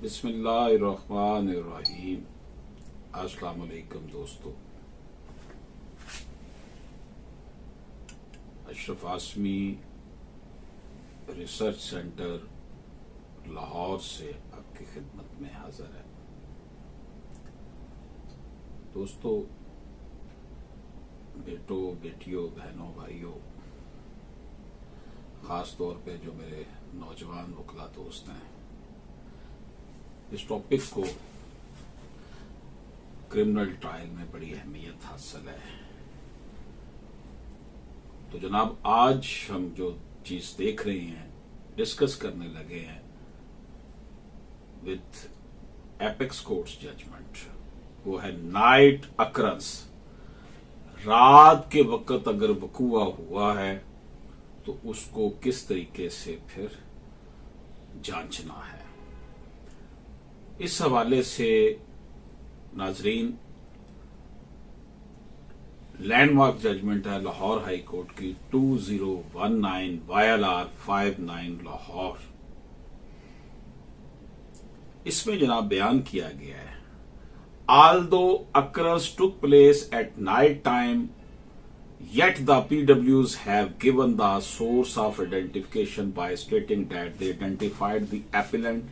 बिस्मिल्लाहिर्रहमानिर्रहीम। अस्सलाम वालेकुम दोस्तों। अशरफ आसमी रिसर्च सेंटर लाहौर से आपकी खिदमत में हाजिर है। दोस्तों, बेटों, बेटियों, बहनों, भाइयों, खास तौर पे जो मेरे नौजवान वकला दोस्त हैं, इस टॉपिक को क्रिमिनल ट्रायल में बड़ी अहमियत हासिल है। तो जनाब, आज हम जो चीज देख रहे हैं, डिस्कस करने लगे हैं विथ एपेक्स कोर्ट्स जजमेंट, वो है नाइट अकरेंस। रात के वक्त अगर वकूआ हुआ है तो उसको किस तरीके से फिर जांचना है। इस हवाले से नाजरीन, लैंडमार्क जजमेंट है लाहौर हाई कोर्ट की 2019 YLR 59 लाहौर। इसमें जनाब बयान किया गया है, although occurrence took place at night time, yet the PWs have given the source of identification by stating that they identified the appellant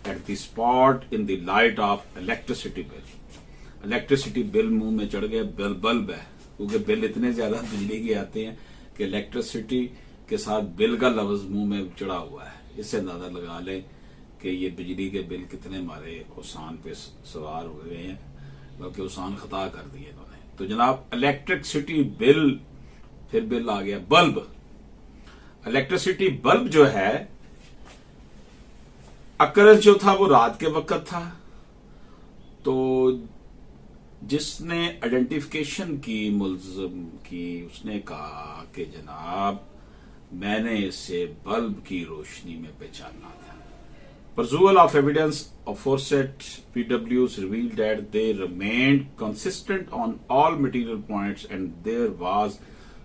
at the spot in the light of electricity bill। Electricity bill मुंह में चढ़ गया, bulb है, क्योंकि bill इतने ज्यादा बिजली के आते हैं कि इलेक्ट्रिसिटी के साथ बिल का लफ्ज मुंह में चढ़ा हुआ है। इससे अंदाजा लगा लें कि ये बिजली के बिल कितने हमारे हुसान पे सवार हुए हैं, बल्कि हुसान खता कर दिए इन्होंने। तो जनाब, इलेक्ट्रिसिटी बिल, फिर बिल आ गया बल्ब। इलेक्ट्रिसिटी बल्ब जो है, अकरंस जो था वो रात के वक्त था। तो जिसने आइडेंटिफिकेशन की, मुल्जिम की, उसने कहा कि जनाब मैंने इसे बल्ब की रोशनी में पहचाना था। Pursual of evidence aforesaid, PWs revealed that they remained consistent on all material points and there was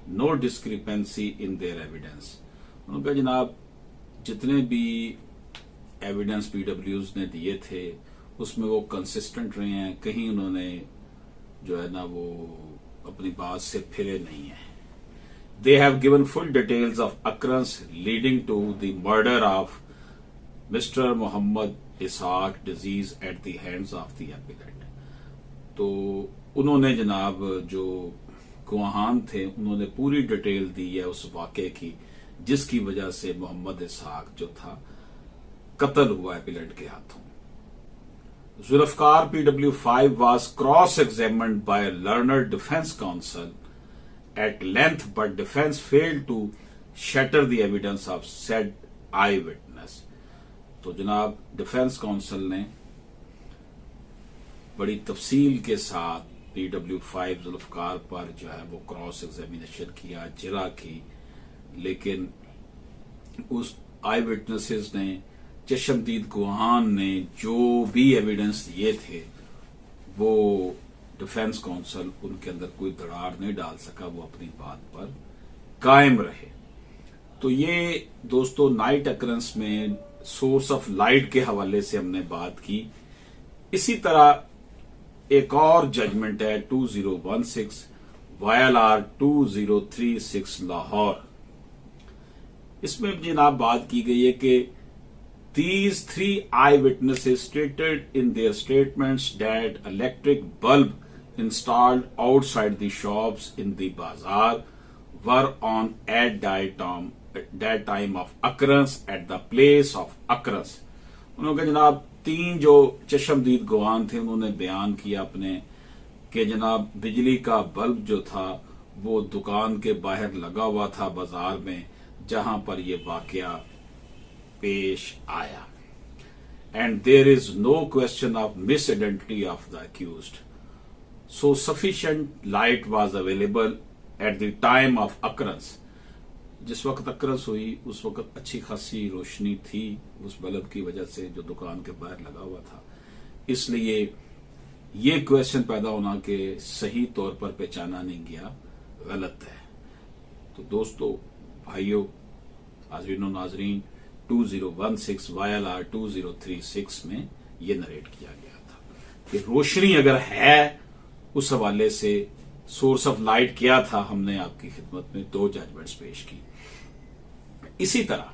no discrepancy in their evidence। उन्होंने कहा जनाब जितने भी एविडेंस PWs ने दिए थे उसमें वो कंसिस्टेंट रहे हैं, कहीं उन्होंने जो है ना वो अपनी बात से फिरे नहीं है। They have given full details of occurrence leading to the murder of Mr. Mohammed Ishaq disease at the hands of the appellant। तो उन्होंने जनाब जो गवाहान थे उन्होंने पूरी डिटेल दी है उस वाक़े की जिसकी वजह से मोहम्मद इसहाक जो था कत्ल हुआ appellant के हाथों। Zulfikar PW5 was cross-examined by a learned defense counsel at length, but defense failed to shatter the evidence of said eyewitness। तो जनाब डिफेंस काउंसिल ने बड़ी तफसील के साथ PW5 जुल्फकार पर जो है वो क्रॉस एग्जामिनेशन किया, जिरा की, लेकिन उस आई विटनेसेस ने, चशमदीद गवाहान ने जो भी एविडेंस दिए थे वो डिफेंस काउंसिल उनके अंदर कोई दरार नहीं डाल सका, वो अपनी बात पर कायम रहे। तो ये दोस्तों नाइट अकरेंस में सोर्स ऑफ लाइट के हवाले से हमने बात की। इसी तरह एक और जजमेंट है 2016 YLR 2036 लाहौर। इसमें जनाब बात की गई है कि these 3 eyewitnesses stated in their statements that electric bulb installed outside the shops in the bazaar were on at that time of occurrence at the place of occurrence। उन्होंने कहा जनाब 3 जो चशमदीद गवाह थे उन्होंने बयान किया अपने कि जनाब बिजली का बल्ब जो था वो दुकान के बाहर लगा हुआ था बाजार में जहां पर ये वाकया पेश आया। And there is no question of mis identity of the accused, so sufficient light was available at the time of occurrence. जिस वक्त अकरेंस हुई उस वक्त अच्छी खासी रोशनी थी उस बल्ब की वजह से जो दुकान के बाहर लगा हुआ था। इसलिए ये क्वेश्चन पैदा होना कि सही तौर पर पहचाना नहीं गया, गलत है। तो दोस्तों, भाइयों, नाज़रीन, 2016 YLR 2036 में ये नरेट किया गया था कि रोशनी अगर है, उस हवाले से सोर्स ऑफ लाइट क्या था, हमने आपकी खिदमत में 2 जजमेंट्स पेश की। इसी तरह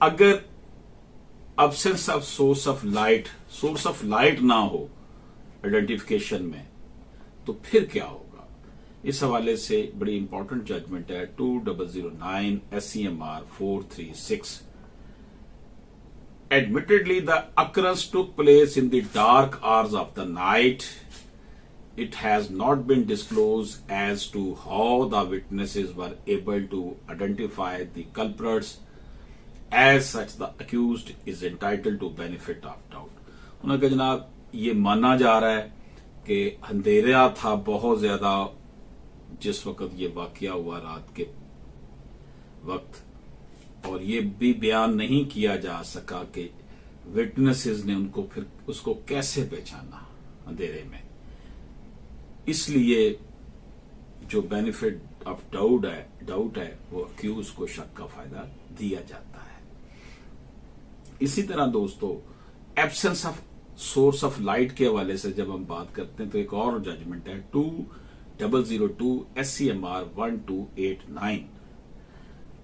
अगर absence of source of light ना हो आइडेंटिफिकेशन में, तो फिर क्या होगा? इस हवाले से बड़ी इंपॉर्टेंट जजमेंट है 2009 SCMR 436। Admittedly, the occurrence took place in the dark hours of the night. It has not been disclosed as to how the witnesses were able to identify the culprits. As such, the accused is entitled to benefit of doubt. उन्होंने कहा जनाब ये माना जा रहा है कि अंधेरा था बहुत ज्यादा जिस वक्त ये वाकया हुआ रात के वक्त, और ये भी बयान नहीं किया जा सका कि विटनेसेस ने उनको फिर उसको कैसे पहचाना अंधेरे में। इसलिए जो बेनिफिट ऑफ डाउट है वो अक्यूज को शक का फायदा दिया जाता है। इसी तरह दोस्तों absence of source of light के हवाले से जब हम बात करते हैं तो एक और जजमेंट है 2002 SCMR 1289।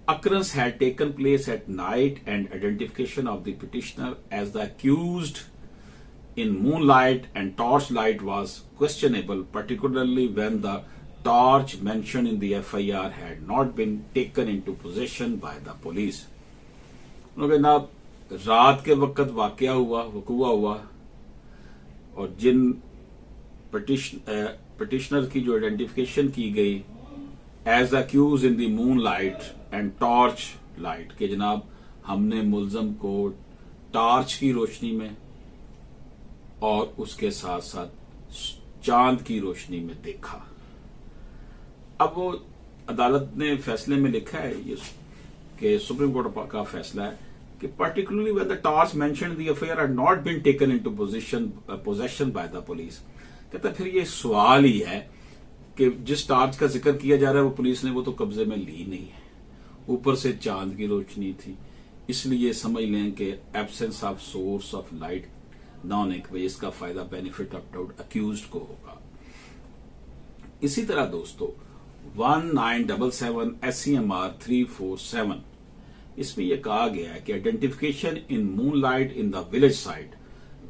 Occurrence had taken place at night and identification of the petitioner as the accused in moonlight and torchlight was questionable, particularly when the torch mentioned in the FIR had not been taken into possession by the police. जनाब रात के वक्त वाकया हुआ और जिन petitioner की जो identification की गई as accuse in the moon light and torch light के जनाब हमने मुलजम को टॉर्च की रोशनी में और उसके साथ साथ चांद की रोशनी में देखा। अब वो अदालत ने फैसले में लिखा है ये कि सुप्रीम कोर्ट का फैसला है कि particularly when the torch mentioned in the affair had not been taken into possession by the police. कहता फिर ये सवाल ही है कि जिस टॉर्च का जिक्र किया जा रहा है वो पुलिस ने वो तो कब्जे में ली नहीं है, ऊपर से चांद की रोशनी थी, इसलिए समझ लें कि absence of source of light ना होने की वजह इसका फायदा बेनिफिट ऑफ डाउट अक्यूज्ड को होगा। इसी तरह दोस्तों 1977 SCMR 347 इसमें यह कहा गया है कि identification in moon light in the village site,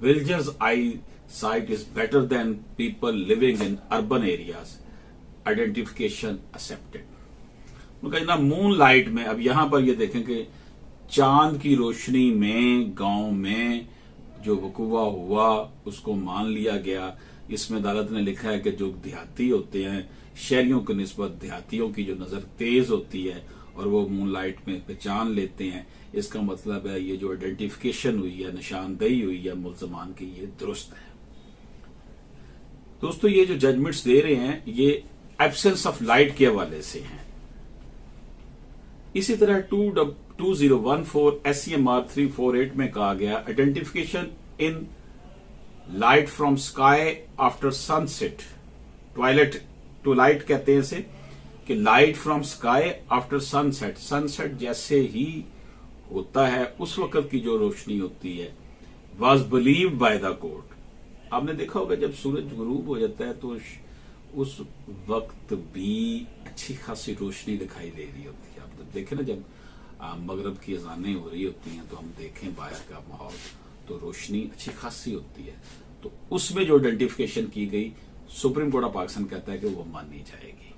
villagers I site is better than people living in urban areas, identification accepted. उनका मून लाइट में, अब यहां पर ये देखें कि चांद की रोशनी में गांव में जो वकूआ हुआ उसको मान लिया गया। इसमें अदालत ने लिखा है कि जो देहाती होते हैं, शहरियों की निस्बत देहातियों की जो नजर तेज होती है और वो मून लाइट में पहचान लेते हैं, इसका मतलब है ये जो आइडेंटिफिकेशन हुई है, निशानदेही हुई है मुल्जमान की, ये दुरुस्त है। दोस्तों ये जो जजमेंट्स दे रहे हैं ये एब्सेंस ऑफ लाइट के हवाले से हैं। इसी तरह 2014 SCMR 348 में कहा गया identification in light from sky after sunset, Twilight कहते हैं इसे, कि light from sky after sunset, sunset जैसे ही होता है उस वक्त की जो रोशनी होती है, was believed by the court. आपने देखा होगा जब सूरज गुरूब हो जाता है तो उस वक्त भी अच्छी खासी रोशनी दिखाई दे रही होती है। आप जब देखें ना, जब मगरब की अजानें हो रही होती हैं तो हम देखें बाहर का माहौल तो रोशनी अच्छी खासी होती है, तो उसमें जो आइडेंटिफिकेशन की गई सुप्रीम कोर्ट ऑफ पाकिस्तान कहता है कि वो मानी जाएगी।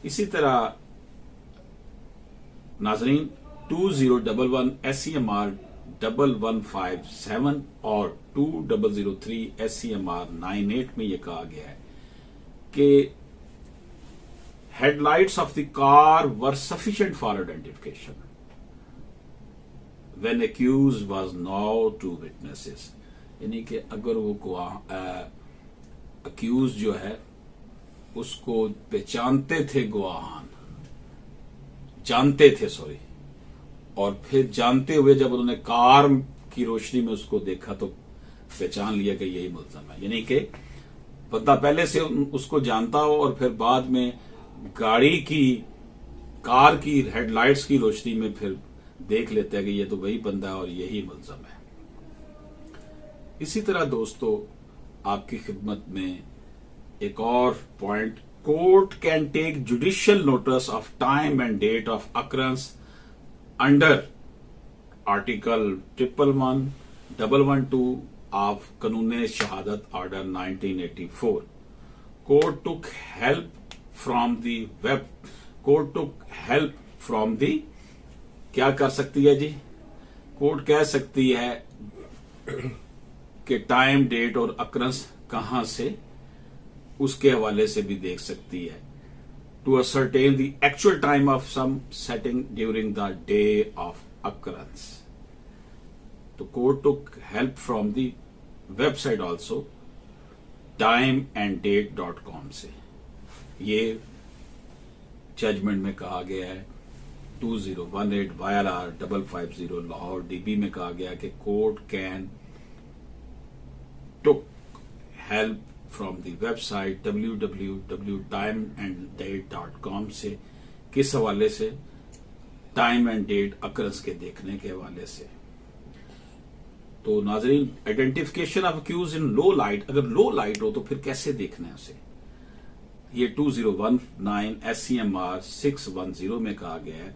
इसी तरह नाजरीन 2011 SCMR 1157 और 2003 SCMR 98 में यह कहा गया है कि headlights of the car were sufficient for identification when accused was now two witnesses। यानी कि अगर वो अक्यूज जो है उसको पहचानते थे, गवाहान जानते थे और फिर जानते हुए जब उन्होंने कार की रोशनी में उसको देखा तो पहचान लिया कि यही मुल्ज़म है। यानी कि बंदा पहले से उसको जानता हो और फिर बाद में गाड़ी की, कार की हेडलाइट्स की रोशनी में फिर देख लेता है कि ये तो वही बंदा है और यही मुल्ज़म है। इसी तरह दोस्तों आपकी खिदमत में एक और point, court can take judicial notice of time and date of occurrence under article 11112 of कानून शहादत order 1984. Court took help from the क्या कर सकती है जी? कोर्ट कह सकती है कि टाइम, डेट और अकरेंस कहां से, उसके हवाले से भी देख सकती है. To ascertain the actual time of some setting during the day of occurrence. तो court took help from the website also timeanddate.com से. ये जजमेंट में कहा गया है 2018 YLR 550 लाहौर DB में कहा गया कि court can took help from the website www.timeanddate.com से. किस हवाले से? टाइम एंड डेट अकरेंस के देखने के हवाले से. तो नाजरीन, identification of accuse in low light, अगर लो लाइट हो तो फिर कैसे देखना है उसे? ये 2019 SCMR 610 में कहा गया है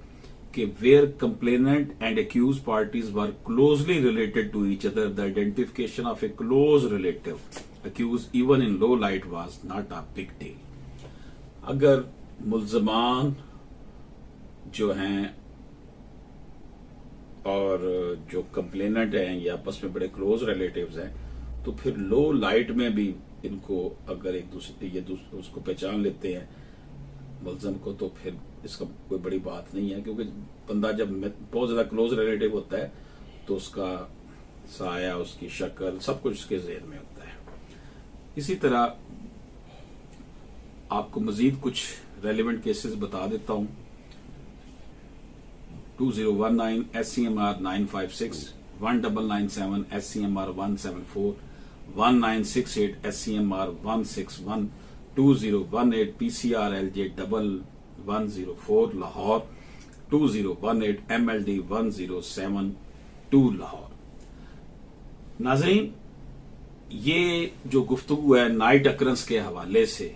कि where complainant and accuse parties were closely related to each other, the identification of a close relative accuse even in low light was not a big deal. अगर मुल्जमान जो हैं और जो कंप्लेनेंट हैं ये आपस में बड़े क्लोज रिलेटिव्स हैं, तो फिर लो लाइट में भी इनको अगर एक दूसरे उसको पहचान लेते हैं मुल्जम को, तो फिर इसका कोई बड़ी बात नहीं है. क्योंकि बंदा जब बहुत ज्यादा क्लोज रिलेटिव होता है तो उसका साया, उसकी शक्ल, सब कुछ उसके ज़हन में होता है. इसी तरह आपको मजीद कुछ रेलिवेंट केसेस बता देता हूं. 2019 SCMR 956, 1997 SCMR 174, 1968 SCMR 161, 2018 PCR LJ 1104 Lahore, 2018 MLD 1072 Lahore. नाज़रीन, ये जो गुफ्तगू है नाइट अकरेंस के हवाले से,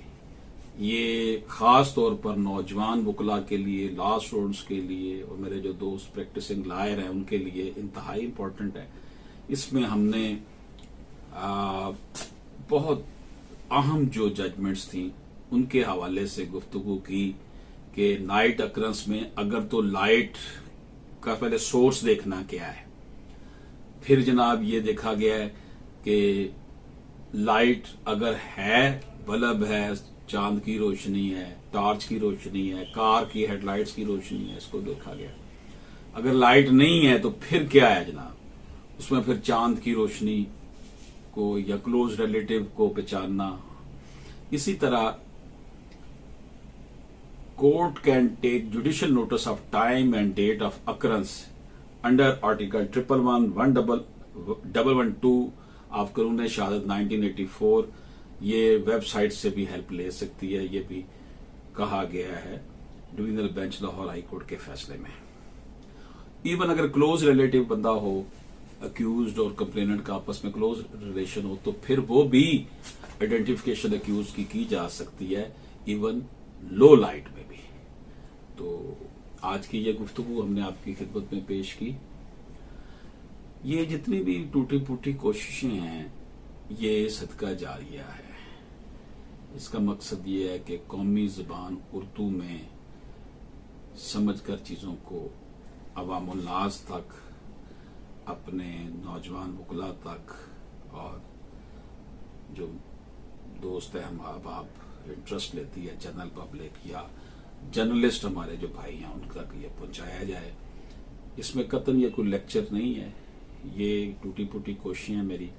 ये खास तौर पर नौजवान वकला के लिए, लॉ स्टूडेंट्स के लिए और मेरे जो दोस्त प्रैक्टिसिंग लायर हैं उनके लिए इंतहाई इंपॉर्टेंट है. इसमें हमने बहुत अहम जो जजमेंट्स थी उनके हवाले से गुफ्तगू की कि नाइट अकरेंस में अगर तो लाइट का पहले सोर्स देखना क्या है, फिर जनाब ये देखा गया है कि लाइट अगर है, बल्ब है, चांद की रोशनी है, टॉर्च की रोशनी है, कार की हेडलाइट्स की रोशनी है, इसको देखा गया. अगर लाइट नहीं है तो फिर क्या है जनाब? उसमें फिर चांद की रोशनी को या क्लोज रिलेटिव को पहचानना. इसी तरह court can take judicial notice of time and date of occurrence under article 11112 of कानून शहादत 1984. ये वेबसाइट से भी हेल्प ले सकती है, ये भी कहा गया है divisional bench Lahore high court के फैसले में. इवन अगर क्लोज रिलेटिव बंदा हो, अक्यूज्ड और कंप्लेनेंट का आपस में क्लोज रिलेशन हो, तो फिर वो भी आइडेंटिफिकेशन अक्यूज की जा सकती है, इवन लो लाइट में भी. तो आज की ये गुफ्तगू हमने आपकी खिदमत में पेश की. ये जितनी भी टूटी फूटी कोशिशें हैं ये सदका जारिया है. इसका मकसद ये है कि कौमी ज़बान उर्दू में समझकर चीज़ों को अवामुन्नास तक, अपने नौजवान वकला तक, और जो दोस्त है हम आप इंटरेस्ट लेती है जनरल पब्लिक या जर्नलिस्ट हमारे जो भाई हैं उन तक ये पहुंचाया जाए. इसमें कतन ये कोई लेक्चर नहीं है, ये टूटी फूटी कोशिशें हैं मेरी.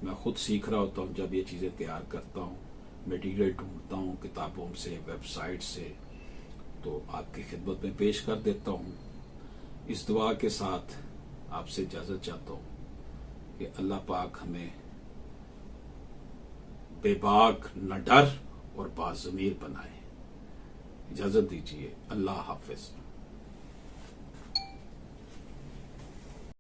मैं खुद सीख रहा होता हूँ जब ये चीज़ें तैयार करता हूँ, मटेरियल ढूंढता हूँ किताबों से, वेबसाइट से, तो आपकी खिदमत में पेश कर देता हूँ. इस दुआ के साथ आपसे इजाज़त चाहता हूँ कि अल्लाह पाक हमें बेबाक, न डर और बाज़मीर बनाए. इजाज़त दीजिए. अल्लाह हाफिज.